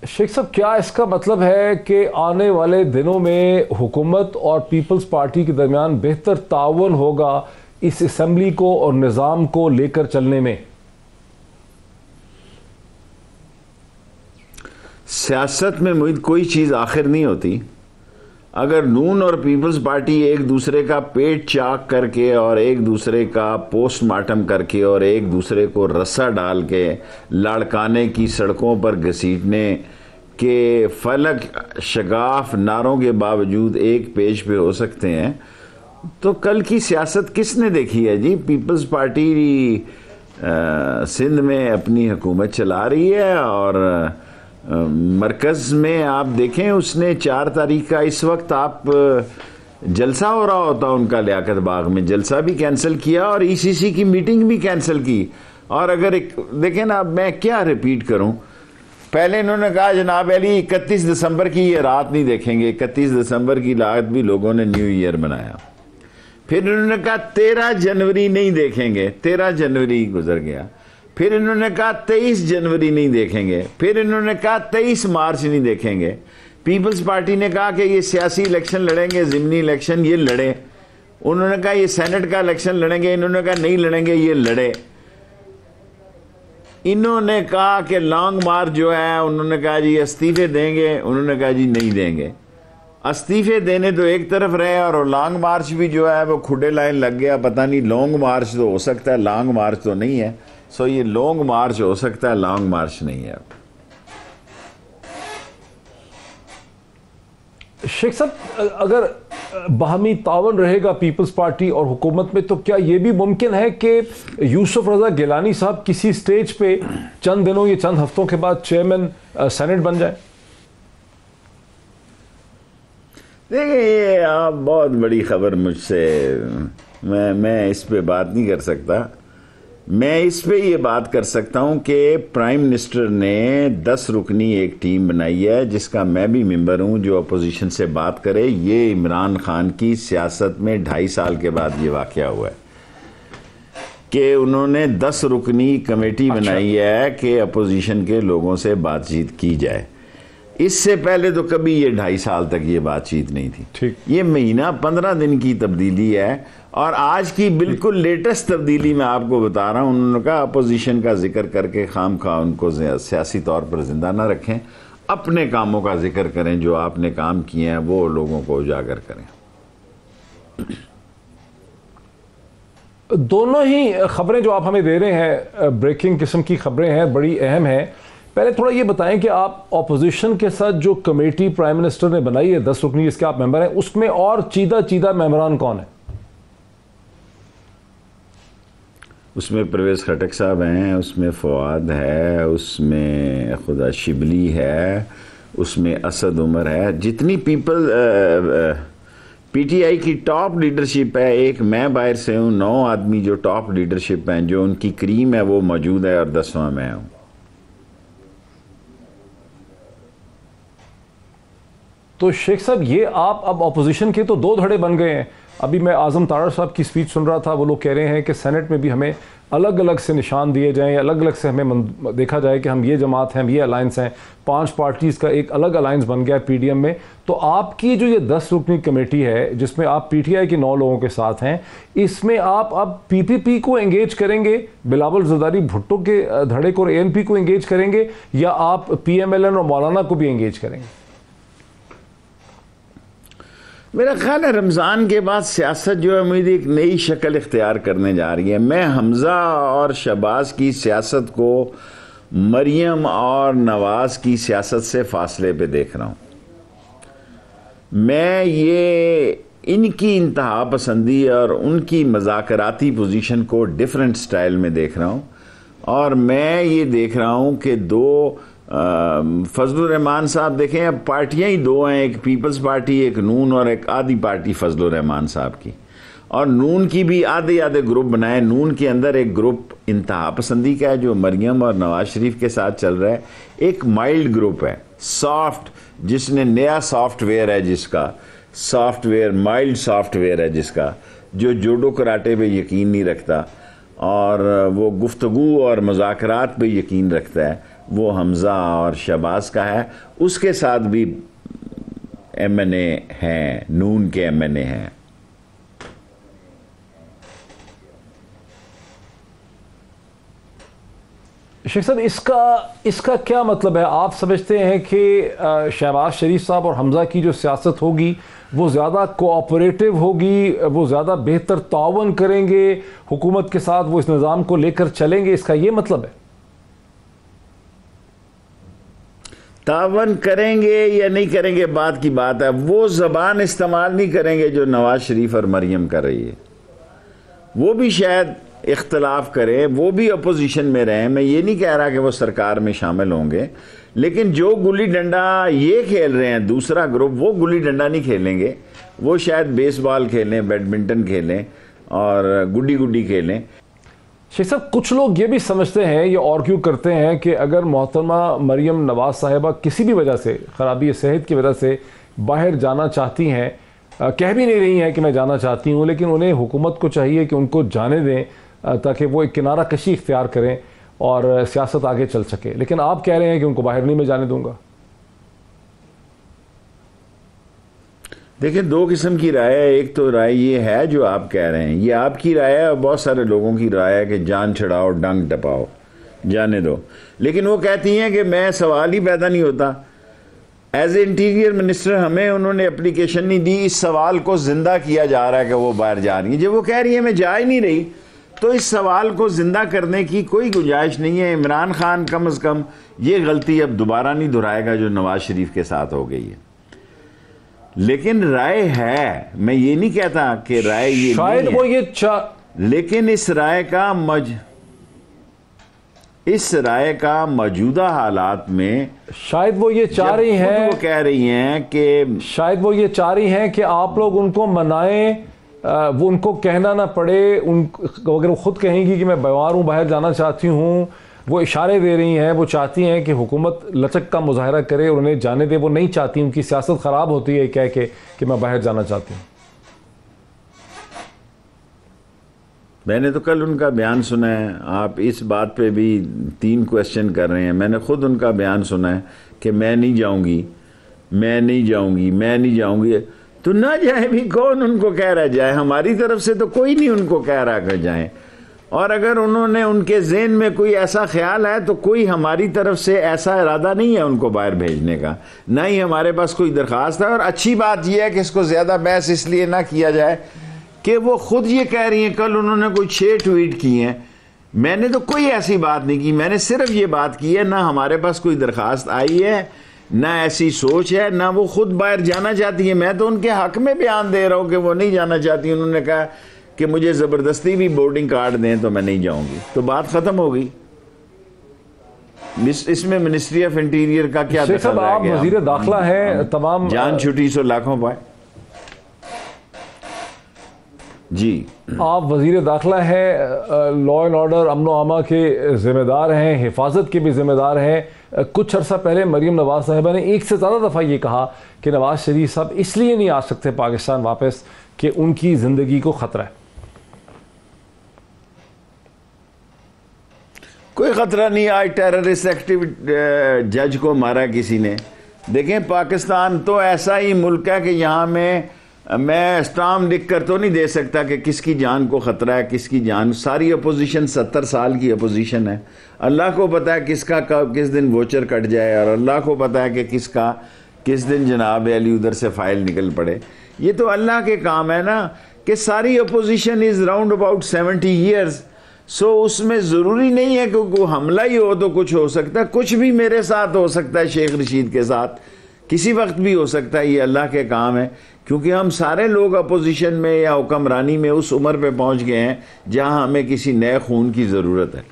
شیخ صاحب کیا اس کا مطلب ہے کہ آنے والے دنوں میں حکومت اور پیپلز پارٹی کے درمیان بہتر تعاون ہوگا اس اسمبلی کو اور نظام کو لے کر چلنے میں؟ سیاست میں محیط کوئی چیز آخر نہیں ہوتی. اگر نون اور پیپلز پارٹی ایک دوسرے کا پیٹ چاک کر کے اور ایک دوسرے کا پوسٹ مارٹم کر کے اور ایک دوسرے کو رسا ڈال کے لاڑکانے کی سڑکوں پر گھسیٹنے کے فلک شگاف نعروں کے باوجود ایک پیج پہ ہو سکتے ہیں تو کل کی سیاست کس نے دیکھی ہے جی؟ پیپلز پارٹی سندھ میں اپنی حکومت چلا رہی ہے اور مرکز میں آپ دیکھیں اس نے 4 تاریخ کا اس وقت آپ جلسہ ہو رہا ہوتا ان کا لیاقت باغ میں، جلسہ بھی کینسل کیا اور ای سی سی کی میٹنگ بھی کینسل کی. اور اگر دیکھیں نا، اب میں کیا ریپیٹ کروں، پہلے انہوں نے کہا جناب علی 31 دسمبر کی یہ رات نہیں دیکھیں گے، 31 دسمبر کی رات بھی لوگوں نے نیو ایئر منایا. پھر انہوں نے کہا 13 جنوری نہیں دیکھیں گے، 13 جنوری گزر گیا. پھر انہوں نے کہا 23 جنوری نہیں دیکھیں گے، پھر انہوں نے کہا 23 مارچ نہیں دیکھیں گے. پیپلز پارٹی نے کہا کہ یہ سیاسی الیکشن لڑیں گے، ضمنی الیکشن، یہ لڑے. انہوں نے کہا یہ سینٹ کا الیکشن لڑیں گے، انہوں نے کہا نہیں لڑیں گے، یہ لڑے. انہوں نے کہا کہ لانگ مارچ جو ہے انہوں نے کہا جی استعفے دیں گے، انہوں نے کہا جی نہیں دیں گے. استعفے دینے تو ایک طرف رہے اور لانگ مارچ بھی جو ہے وہ کھڈے لائن لگ گیا. پتہ نہیں لانگ مارچ تو ہو سکتا ہے، لانگ مارچ تو نہیں ہے. سو یہ لانگ مارچ ہو سکتا ہے، لانگ مارچ نہیں ہے. شیخ صاحب اگر باہمی تعاون رہے گا پیپلز پارٹی اور حکومت میں تو کیا یہ بھی ممکن ہے کہ یوسف رضا گیلانی صاحب کسی سٹیج پہ چند دنوں یا چند ہفتوں کے بعد چیئرمین سینٹ بن جائے؟ دیکھیں یہ آپ بہت بڑی خبر مجھ سے، میں اس پہ بات نہیں کر سکتا. میں اس پہ یہ بات کر سکتا ہوں کہ پرائم منسٹر نے 10 رکنی ایک ٹیم بنائی ہے جس کا میں بھی ممبر ہوں، جو اپوزیشن سے بات کرے. یہ عمران خان کی سیاست میں 2.5 سال کے بعد یہ واقعہ ہوا ہے کہ انہوں نے 10 رکنی کمیٹی بنائی ہے کہ اپوزیشن کے لوگوں سے بات چیت کی جائے. اس سے پہلے تو کبھی یہ 2.5 سال تک یہ بات چیت نہیں تھی. یہ مہینہ 15 دن کی تبدیلی ہے. اور آج کی بالکل لیٹسٹ تبدیلی میں آپ کو بتا رہا ہوں. انہوں نے کہا اپوزیشن کا ذکر کر کے خام خواہ ان کو سیاسی طور پر زندہ نہ رکھیں، اپنے کاموں کا ذکر کریں، جو آپ نے کام کیے ہیں وہ لوگوں کو اجاگر کریں. دونوں ہی خبریں جو آپ ہمیں دے رہے ہیں بریکنگ قسم کی خبریں ہیں، بڑی اہم ہیں. پہلے تھوڑا یہ بتائیں کہ آپ اپوزیشن کے ساتھ جو کمیٹی پرائم منسٹر نے بنائی ہے 10 رکنی جس کے آپ ممبر ہیں، اس میں اور چیدہ ممبران کون ہیں؟ اس میں پرویز خٹک صاحب ہیں، اس میں فواد ہے، اس میں خدا شبلی ہے، اس میں اسد عمر ہے. جتنی پی ٹی آئی کی ٹاپ لیڈرشپ ہے، ایک میں باہر سے ہوں، 9 آدمی جو ٹاپ لیڈرشپ ہیں، جو ان کی کریم ہے وہ موجود ہے اور 10واں میں ہوں. تو شیخ صاحب یہ آپ اب اپوزیشن کے تو 2 دھڑے بن گئے ہیں. ابھی میں اعظم تارڑ صاحب کی سپیچ سن رہا تھا، وہ لوگ کہہ رہے ہیں کہ سینٹ میں بھی ہمیں الگ الگ سے نشان دیے جائیں، الگ الگ سے ہمیں دیکھا جائے کہ ہم یہ جماعت ہیں، ہم یہ الائنس ہیں. 5 پارٹیز کا ایک الگ الائنس بن گیا ہے پی ڈی ایم میں. تو آپ کی جو یہ 10 رکنی کمیٹی ہے جس میں آپ پی ٹی آئی کے 9 لوگوں کے ساتھ ہیں، اس میں آپ اب پی پی پی کو انگیج کریں گے، بلاول زرداری بھٹو کے دھڑے کو اور اے این پی کو انگیج کریں گے، یا آپ پی ایم ایل این اور مولانا کو بھی انگیج کریں گے؟ میرا خیال ہے رمضان کے بعد سیاست جو ہے مجھے ایک نئی شکل اختیار کرنے جا رہی ہے. میں حمزہ اور شہباز کی سیاست کو مریم اور نواز کی سیاست سے فاصلے پہ دیکھ رہا ہوں. میں یہ ان کی انتہا پسندی اور ان کی مذاکراتی پوزیشن کو ڈیفرنٹ سٹائل میں دیکھ رہا ہوں. اور میں یہ دیکھ رہا ہوں کہ 2 فضل الرحمان صاحب، دیکھیں اب پارٹیاں ہی 2 ہیں، ایک پیپلز پارٹی، ایک نون، اور ایک آدھی پارٹی فضل الرحمان صاحب کی. اور نون کی بھی آدھے گروپ بنائے. نون کے اندر ایک گروپ انتہا پسندی کا ہے جو مریم اور نواز شریف کے ساتھ چل رہا ہے. ایک مائلڈ گروپ ہے، سافٹ، جس نے نیا سافٹ ویئر ہے، جس کا soft where mild soft where ہے، جس کا جو جوڈو کراٹے پہ یقین نہیں رکھتا اور وہ گفتگو اور مذاکرات پہ یقین رکھتا ہے. وہ حمزہ اور شہباز کا ہے، اس کے ساتھ بھی ایم این اے ہیں، نون کے ایم این اے ہیں۔ شیخ صاحب اس کا کیا مطلب ہے؟ آپ سمجھتے ہیں کہ شہباز شریف صاحب اور حمزہ کی جو سیاست ہوگی وہ زیادہ کوآپریٹو ہوگی، وہ زیادہ بہتر تعاون کریں گے حکومت کے ساتھ، وہ اس نظام کو لے کر چلیں گے، اس کا یہ مطلب ہے؟ تعاون کریں گے یا نہیں کریں گے بات کی بات ہے، وہ زبان استعمال نہیں کریں گے جو نواز شریف اور مریم کر رہی ہے۔ وہ بھی شاید اختلاف کریں، وہ بھی اپوزیشن میں رہیں، میں یہ نہیں کہہ رہا کہ وہ سرکار میں شامل ہوں گے، لیکن جو گلی ڈنڈا یہ کھیل رہے ہیں دوسرا گروپ، وہ گلی ڈنڈا نہیں کھیلیں گے، وہ شاید بیس بال کھیلیں، بیڈمنٹن کھیلیں اور گڈی گڈی کھیلیں۔ شیخ صاحب کچھ لوگ یہ بھی سمجھتے ہیں، یہ آرگیو کرتے ہیں کہ اگر محترمہ مریم نواز صاحبہ کسی بھی وجہ سے، خرابی صحت کی وجہ سے باہر جانا چاہتی ہیں، کہہ بھی نہیں رہی ہیں کہ میں جانا چاہتی ہوں، لیکن انہیں حکومت کو چاہیے کہ ان کو جانے دیں تاکہ وہ ایک کنارہ کشی اختیار کریں اور سیاست آگے چل سکے، لیکن آپ کہہ رہے ہیں کہ ان کو باہر نہیں میں جانے دوں گا۔ دیکھیں دو قسم کی رائے ہے، ایک تو رائے یہ ہے جو آپ کہہ رہے ہیں، یہ آپ کی رائے ہے اور بہت سارے لوگوں کی رائے ہے کہ جان چھڑاؤ ڈنگ ٹپاؤ جانے دو، لیکن وہ کہتی ہیں کہ میں سوال ہی پیدا نہیں ہوتا۔ ایز اے انٹیریئر منسٹر ہمیں انہوں نے اپلیکیشن نہیں دی، اس سوال کو زندہ کیا جا رہا ہے کہ وہ باہر جا رہی ہیں۔ جب وہ کہہ رہی ہیں میں جا ہی نہیں رہی تو اس سوال کو زندہ کرنے کی کوئی گنجائش نہیں ہے۔ عمران خان کم از کم یہ غلطی اب دوبارہ نہیں دہرائے گا جو نواز شریف کے ساتھ ہو گئی ہے، لیکن رائے ہے، میں یہ نہیں کہتا کہ رائے یہ شاید نہیں وہ ہے، یہ لیکن اس رائے کا موجودہ حالات میں شاید وہ یہ چاہ رہی ہیں، وہ کہہ رہی ہیں کہ شاید وہ یہ چاہ رہی ہیں کہ آپ لوگ ان کو منائیں، وہ ان کو کہنا نہ پڑے، اگر وہ خود کہیں گی کہ میں بیمار ہوں باہر جانا چاہتی ہوں، وہ اشارے دے رہی ہیں، وہ چاہتی ہیں کہ حکومت لچک کا مظاہرہ کرے اور انہیں جانے دے، وہ نہیں چاہتی، ان کی سیاست خراب ہوتی ہے کہہ کے کہ میں باہر جانا چاہتی ہوں۔ میں نے تو کل ان کا بیان سنا ہے، آپ اس بات پہ بھی 3 کویسچن کر رہے ہیں، میں نے خود ان کا بیان سنا ہے کہ میں نہیں جاؤں گی، میں نہیں جاؤں گی، میں نہیں جاؤں گی، تو نہ جائیں بھی، کون ان کو کہہ رہا جائے؟ ہماری طرف سے تو کوئی نہیں ان کو کہہ رہا کہ جائیں، اور اگر انہوں نے ان کے ذہن میں کوئی ایسا خیال ہے تو کوئی ہماری طرف سے ایسا ارادہ نہیں ہے ان کو باہر بھیجنے کا، نہ ہی ہمارے پاس کوئی درخواست ہے۔ اور اچھی بات یہ ہے کہ اس کو زیادہ بحث اس لیے نہ کیا جائے کہ وہ خود یہ کہہ رہی ہیں، کل انہوں نے کوئی 6 ٹویٹ کی ہیں، میں نے تو کوئی ایسی بات نہیں کی، میں نے صرف یہ بات کی ہے نہ ہمارے پاس کوئی درخواست آئی ہے، نہ ایسی سوچ ہے، نہ وہ خود باہر جانا چاہتی ہیں۔ میں تو ان کے حق میں بیان دے رہا ہوں کہ وہ نہیں جانا چاہتی، انہوں نے کہا کہ مجھے زبردستی بھی بورڈنگ کارڈ دیں تو میں نہیں جاؤں گی، تو بات ختم ہو گئی۔ اس میں منسٹری آف انٹیریئر کا کیا شیخ صاحب آپ وزیر داخلہ ہیں، تمام جان چھٹی سو لاکھوں پائے۔ جی آپ وزیر داخلہ ہیں، لا اینڈ آرڈر، امن و امان کے ذمہ دار ہیں، حفاظت کے بھی ذمہ دار ہیں۔ کچھ عرصہ پہلے مریم نواز صاحبہ نے 1 سے زیادہ دفعہ یہ کہا کہ نواز شریف صاحب اس لیے نہیں آ سکتے پاکستان واپس کہ ان کی زندگی کو خطرہ ہے۔ کوئی خطرہ نہیں، آج ٹیررسٹ ایکٹیو جج کو مارا کسی نے۔ دیکھیں پاکستان تو ایسا ہی ملک ہے کہ یہاں میں اسٹام لکھ کر تو نہیں دے سکتا کہ کس کی جان کو خطرہ ہے، کس کی جان۔ ساری اپوزیشن 70 سال کی اپوزیشن ہے، اللہ کو پتہ ہے کس کا کس دن ووچر کٹ جائے، اور اللہ کو پتہ ہے کہ کس دن جناب علی ادھر سے فائل نکل پڑے۔ یہ تو اللہ کے کام ہے نا کہ ساری opposition is round about 70 years, so اس میں ضروری نہیں ہے کہ کوئی حملہ ہی ہو تو کچھ ہو سکتا ہے، کچھ بھی میرے ساتھ ہو سکتا ہے، شیخ رشید کے ساتھ کسی وقت بھی ہو سکتا ہے، یہ اللہ کے کام ہے، کیونکہ ہم سارے لوگ اپوزیشن میں یا حکمرانی میں اس عمر پہ پہنچ گئے ہیں جہاں ہمیں کسی نئے خون کی ضرورت ہے۔